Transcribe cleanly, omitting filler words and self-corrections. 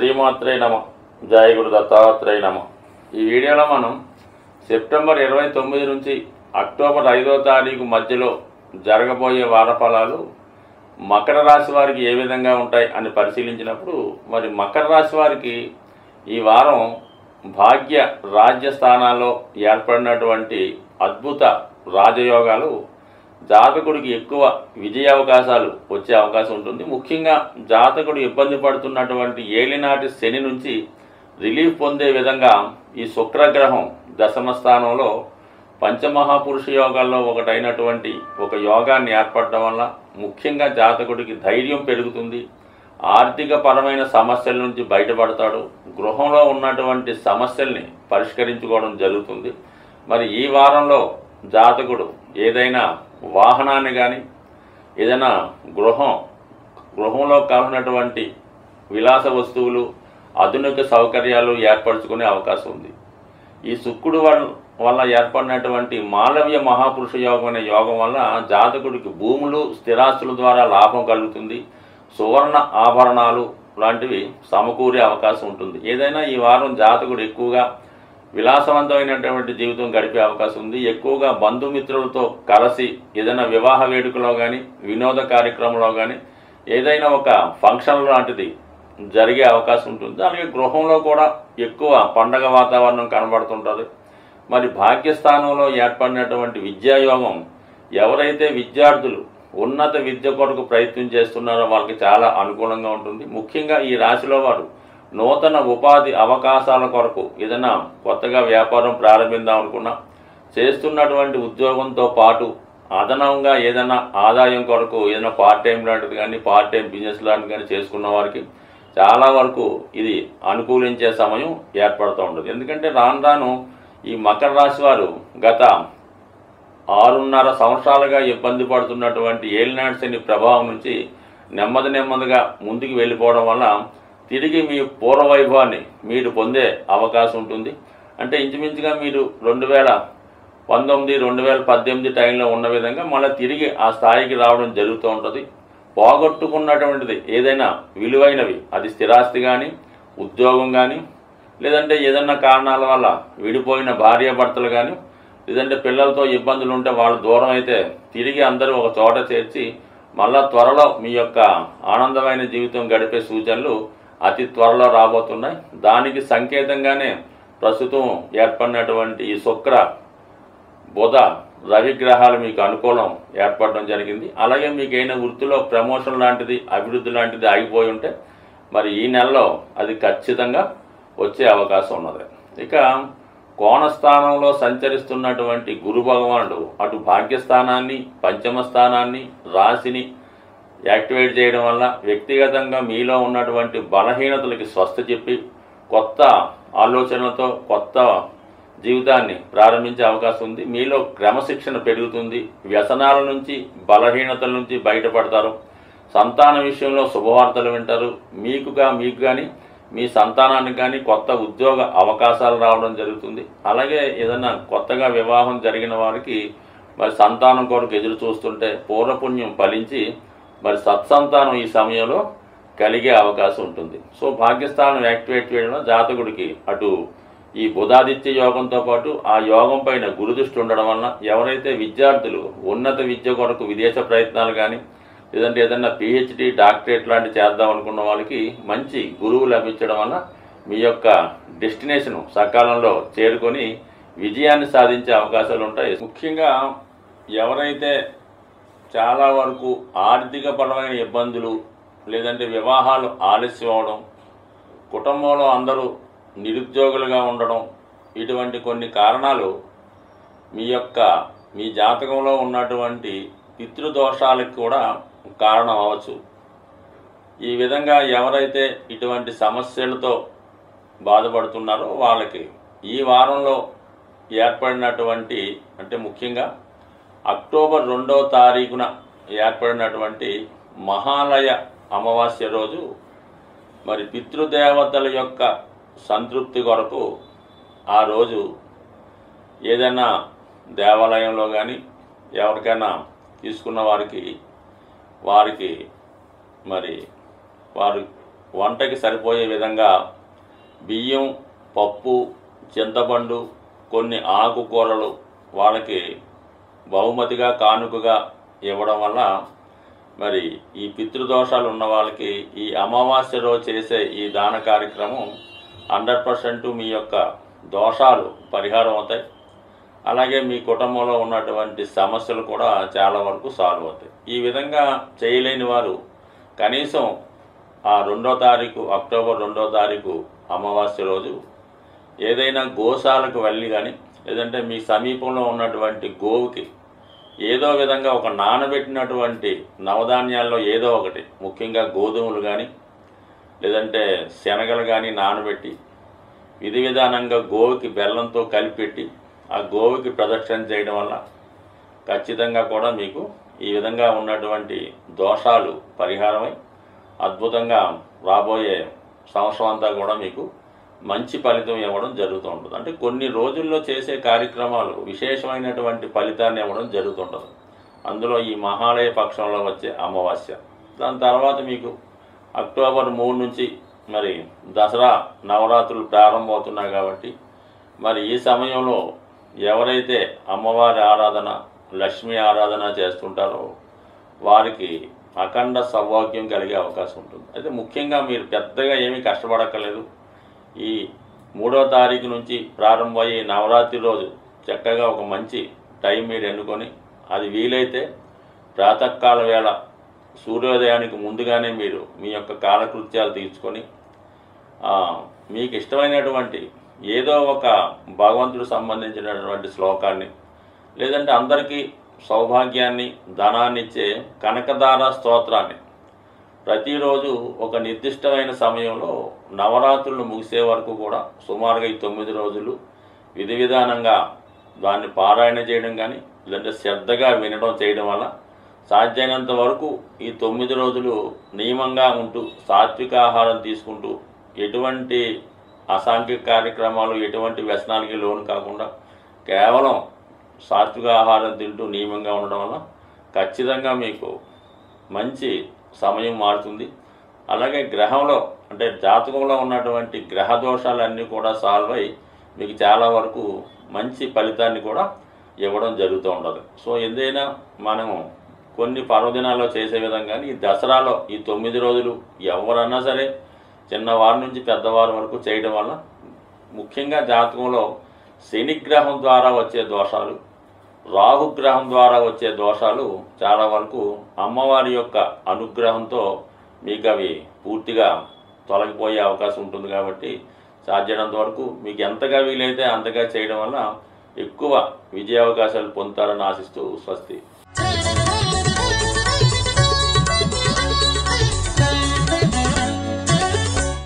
శ్రీమాత్రే నమ. జయ గురు దత్తాత్రేయ నమ. ఈ వీడియోలో మనం సెప్టెంబర్ 29 నుంచి అక్టోబర్ 5వ తారీఖు మధ్యలో జరగబోయే వారఫలాలు మకర రాశి వారికి ఏ విధంగా ఉంటాయి అని పరిశీలించినప్పుడు, మరి మకర రాశి వారికి ఈ వారం భాగ్య రాజ్య స్థానాల్లో ఏర్పడినటువంటి అద్భుత రాజయోగాలు జాతకుడికి ఎక్కువ విజయ అవకాశాలు వచ్చే అవకాశం ఉంటుంది. ముఖ్యంగా జాతకుడు ఇబ్బంది పడుతున్నటువంటి ఏలినాటి శని నుంచి రిలీఫ్ పొందే విధంగా ఈ శుక్రగ్రహం దశమ స్థానంలో పంచమహాపురుష యోగాల్లో ఒకటైనటువంటి ఒక యోగాన్ని ఏర్పడడం వల్ల ముఖ్యంగా జాతకుడికి ధైర్యం పెరుగుతుంది. ఆర్థిక పరమైన సమస్యల నుంచి బయటపడతాడు. గృహంలో ఉన్నటువంటి సమస్యల్ని పరిష్కరించుకోవడం జరుగుతుంది. మరి ఈ వారంలో జాతకుడు ఏదైనా వాహనాన్ని కానీ ఏదైనా గృహంలో కావాల్సినటువంటి విలాస వస్తువులు, ఆధునిక సౌకర్యాలు ఏర్పరచుకునే అవకాశం ఉంది. ఈ శుక్రుడు వల్ల ఏర్పడినటువంటి మాలవ్య మహాపురుష యోగం అనే యోగం వల్ల జాతకుడికి భూములు, స్థిరాస్తుల ద్వారా లాభం కలుగుతుంది. సువర్ణ ఆభరణాలు లాంటివి సమకూరే అవకాశం ఉంటుంది. ఏదైనా ఈ వారం జాతకుడు ఎక్కువగా విలాసవంతమైనటువంటి జీవితం గడిపే అవకాశం ఉంది. ఎక్కువగా బంధుమిత్రులతో కలిసి ఏదైనా వివాహ వేడుకలో కానీ, వినోద కార్యక్రమంలో కానీ, ఏదైనా ఒక ఫంక్షన్ లాంటిది జరిగే అవకాశం ఉంటుంది. అలాగే గృహంలో కూడా ఎక్కువ పండగ వాతావరణం కనబడుతుంటుంది. మరి భాగ్యస్థానంలో ఏర్పడినటువంటి విద్యాయోగం ఎవరైతే విద్యార్థులు ఉన్నత విద్య కొరకు ప్రయత్నం చేస్తున్నారో వాళ్ళకి చాలా అనుకూలంగా ఉంటుంది. ముఖ్యంగా ఈ రాశిలో వారు నూతన ఉపాధి అవకాశాల కొరకు ఏదైనా కొత్తగా వ్యాపారం ప్రారంభిద్దాం అనుకున్నా, చేస్తున్నటువంటి ఉద్యోగంతో పాటు అదనంగా ఏదైనా ఆదాయం కొరకు ఏదైనా పార్ట్ టైం లాంటిది కానీ, పార్ట్ టైం బిజినెస్ లాంటిది కానీ చేసుకున్న వారికి చాలా వరకు ఇది అనుకూలించే సమయం ఏర్పడుతూ ఉంటుంది. ఎందుకంటే రాను రాను ఈ మకర రాశి వారు గత 6.5 సంవత్సరాలుగా ఇబ్బంది పడుతున్నటువంటి ఏలినాటి శని ప్రభావం నుంచి నెమ్మదిగా ముందుకు వెళ్ళిపోవడం వల్ల తిరిగి మీ పూర్వ వైభవాన్ని మీరు పొందే అవకాశం ఉంటుంది. అంటే ఇంచుమించుగా మీరు 2019, 2018 టైంలో ఉన్న విధంగా మళ్ళీ తిరిగి ఆ స్థాయికి రావడం జరుగుతూ ఉంటుంది. పోగొట్టుకున్నటువంటిది ఏదైనా విలువైనవి, అది స్థిరాస్తి కానీ, ఉద్యోగం కానీ, లేదంటే ఏదన్నా కారణాల వల్ల విడిపోయిన భార్యాభర్తలు కానీ, లేదంటే పిల్లలతో ఇబ్బందులు ఉంటే వాళ్ళు దూరం అయితే తిరిగి అందరూ ఒక చోట చేర్చి మళ్ళా త్వరలో మీ యొక్క ఆనందమైన జీవితం గడిపే సూచనలు అతి త్వరలో రాబోతున్నాయి. దానికి సంకేతంగానే ప్రస్తుతం ఏర్పడినటువంటి ఈ శుక్ర, బుధ, రవి గ్రహాలు మీకు అనుకూలం ఏర్పడడం జరిగింది. అలాగే మీకు అయిన వృత్తిలో ప్రమోషన్ లాంటిది, అభివృద్ధి లాంటిది ఆగిపోయి ఉంటే మరి ఈ నెలలో అది ఖచ్చితంగా వచ్చే అవకాశం ఉన్నది. ఇక కోణస్థానంలో సంచరిస్తున్నటువంటి గురు భగవానుడు అటు భాగ్యస్థానాన్ని, పంచమ స్థానాన్ని, రాశిని యాక్టివేట్ చేయడం వల్ల వ్యక్తిగతంగా మీలో ఉన్నటువంటి బలహీనతలకి స్వస్థ చెప్పి కొత్త ఆలోచనలతో కొత్త జీవితాన్ని ప్రారంభించే అవకాశం ఉంది. మీలో క్రమశిక్షణ పెరుగుతుంది. వ్యసనాల నుంచి, బలహీనతల నుంచి బయటపడతారు. సంతాన విషయంలో శుభవార్తలు వింటారు. మీకు కానీ మీ సంతానానికి కానీ కొత్త ఉద్యోగ అవకాశాలు రావడం జరుగుతుంది. అలాగే ఏదైనా కొత్తగా వివాహం జరిగిన వారికి మరి సంతానం కొరకు ఎదురు చూస్తుంటే పూర్వపుణ్యం ఫలించి మరి సత్సంతానం ఈ సమయంలో కలిగే అవకాశం ఉంటుంది. సో భాగ్యస్థానం యాక్టివేట్ చేయడంలో జాతకుడికి అటు ఈ బుధాదిత్య యోగంతో పాటు ఆ యోగం పైన గురుదృష్టి ఉండడం వలన ఎవరైతే విద్యార్థులు ఉన్నత విద్య కొరకు విదేశ ప్రయత్నాలు కానీ, లేదంటే ఏదన్నా PhD, డాక్టరేట్ లాంటివి చేద్దాం అనుకున్న వాళ్ళకి మంచి గురువు లభించడం వల్ల మీ యొక్క డెస్టినేషన్ సకాలంలో చేరుకొని విజయాన్ని సాధించే అవకాశాలు ఉంటాయి. ముఖ్యంగా ఎవరైతే చాలా వరకు ఆర్థికపరమైన ఇబ్బందులు, లేదంటే వివాహాలు ఆలస్యం అవడం, కుటుంబంలో అందరూ నిరుద్యోగులుగా ఉండడం, ఇటువంటి కొన్ని కారణాలు మీ జాతకంలో ఉన్నటువంటి పితృదోషాలకు కూడా కారణం అవ్వచ్చు. ఈ విధంగా ఎవరైతే ఇటువంటి సమస్యలతో బాధపడుతున్నారో వాళ్ళకి ఈ వారంలో ఏర్పడినటువంటి, అంటే ముఖ్యంగా అక్టోబర్ 2వ తారీఖున ఏర్పడినటువంటి మహాలయ అమావాస్య రోజు మరి పితృదేవతల యొక్క సంతృప్తి కొరకు ఆ రోజు ఏదైనా దేవాలయంలో కానీ ఎవరికైనా తీసుకున్న వారికి మరి వారు వంటకి సరిపోయే విధంగా బియ్యం, పప్పు, చింతపండు, కొన్ని ఆకుకూరలు వాళ్ళకి బహుమతిగా కానుకగా ఇవ్వడం వల్ల మరి ఈ పితృదోషాలు ఉన్న వాళ్ళకి ఈ అమావాస్య రోజు చేసే ఈ దాన కార్యక్రమం 100% మీ యొక్క దోషాలు పరిహారం అవుతాయి. అలాగే మీ కుటుంబంలో ఉన్నటువంటి సమస్యలు కూడా చాలా వరకు సాల్వ్ అవుతాయి. ఈ విధంగా చేయలేని వారు కనీసం ఆ 2వ తారీఖు, అక్టోబర్ 2వ తారీఖు అమావాస్య రోజు ఏదైనా గోశాలకు వెళ్ళి కానీ, లేదంటే మీ సమీపంలో ఉన్నటువంటి గోవుకి ఏదో విధంగా ఒక నానబెట్టినటువంటి నవధాన్యాల్లో ఏదో ఒకటి, ముఖ్యంగా గోధుమలు కానీ లేదంటే శనగలు కానీ నానబెట్టి విధి విధానంగా గోవుకి బెల్లంతో కలిపెట్టి ఆ గోవుకి ప్రదక్షిణ చేయడం వల్ల ఖచ్చితంగా కూడా మీకు ఈ విధంగా ఉన్నటువంటి దోషాలు పరిహారమై అద్భుతంగా రాబోయే సంవత్సరం అంతా కూడా మీకు మంచి ఫలితం ఇవ్వడం జరుగుతూ ఉంటుంది. అంటే కొన్ని రోజుల్లో చేసే కార్యక్రమాలు విశేషమైనటువంటి ఫలితాన్ని ఇవ్వడం జరుగుతుంటుంది. అందులో ఈ మహాలయ పక్షంలో వచ్చే అమావాస్య, దాని తర్వాత మీకు అక్టోబర్ 3 నుంచి మరి దసరా నవరాత్రులు ప్రారంభమవుతున్నాయి కాబట్టి మరి ఈ సమయంలో ఎవరైతే అమ్మవారి ఆరాధన, లక్ష్మీ ఆరాధన చేస్తుంటారో వారికి అఖండ సౌభాగ్యం కలిగే అవకాశం ఉంటుంది. అయితే ముఖ్యంగా మీరు పెద్దగా ఏమీ కష్టపడక్కర్లేదు. ఈ 3వ తారీఖు నుంచి ప్రారంభమయ్యే నవరాత్రి రోజు చక్కగా ఒక మంచి టైం మీరు ఎన్నుకొని, అది వీలైతే ప్రాతకాల వేళ సూర్యోదయానికి ముందుగానే మీరు మీ యొక్క కాలకృత్యాలు తీర్చుకొని మీకు ఇష్టమైనటువంటి ఏదో ఒక భగవంతుడు సంబంధించినటువంటి శ్లోకాన్ని, లేదంటే అందరికీ సౌభాగ్యాన్ని, ధనాన్ని ఇచ్చే కనకదార స్తోత్రాన్ని ప్రతిరోజు ఒక నిర్దిష్టమైన సమయంలో నవరాత్రులు ముగిసే వరకు కూడా సుమారుగా ఈ 9 రోజులు విధి విధానంగా దాన్ని పారాయణ చేయడం కానీ, లేదంటే శ్రద్ధగా వినడం చేయడం వల్ల సాధ్యమైనంత వరకు ఈ 9 రోజులు నియమంగా ఉంటూ సాత్విక ఆహారం తీసుకుంటూ ఎటువంటి అసాంఘిక కార్యక్రమాలు, ఎటువంటి వ్యసనాలకి లోను కాకుండా కేవలం సాత్విక ఆహారం తింటూ నియమంగా ఉండడం వల్ల ఖచ్చితంగా మీకు మంచి సమయం మారుతుంది. అలాగే గ్రహంలో అంటే జాతకంలో ఉన్నటువంటి గ్రహ దోషాలన్నీ కూడా సాల్వ్ అయ్యి మీకు చాలా వరకు మంచి ఫలితాన్ని కూడా ఇవ్వడం జరుగుతూ ఉంటుంది. సో ఏదైనా మనము కొన్ని పర్వదినాల్లో చేసే విధంగా ఈ దసరాలో ఈ 9 రోజులు ఎవరన్నా సరే చిన్నవారి నుంచి పెద్దవారి వరకు చేయడం వల్ల ముఖ్యంగా జాతకంలో శనిగ్రహం ద్వారా వచ్చే దోషాలు, రాహుగ్రహం ద్వారా వచ్చే దోషాలు చాలా వరకు అమ్మవారి యొక్క అనుగ్రహంతో మీకు అవి పూర్తిగా తొలగిపోయే అవకాశం ఉంటుంది. కాబట్టి సాధ్యమైనంత వరకు మీకు ఎంతగా వీలైతే అంతగా చేయడం వల్ల ఎక్కువ విజయావకాశాలు పొందుతారని ఆశిస్తూ స్వస్తి.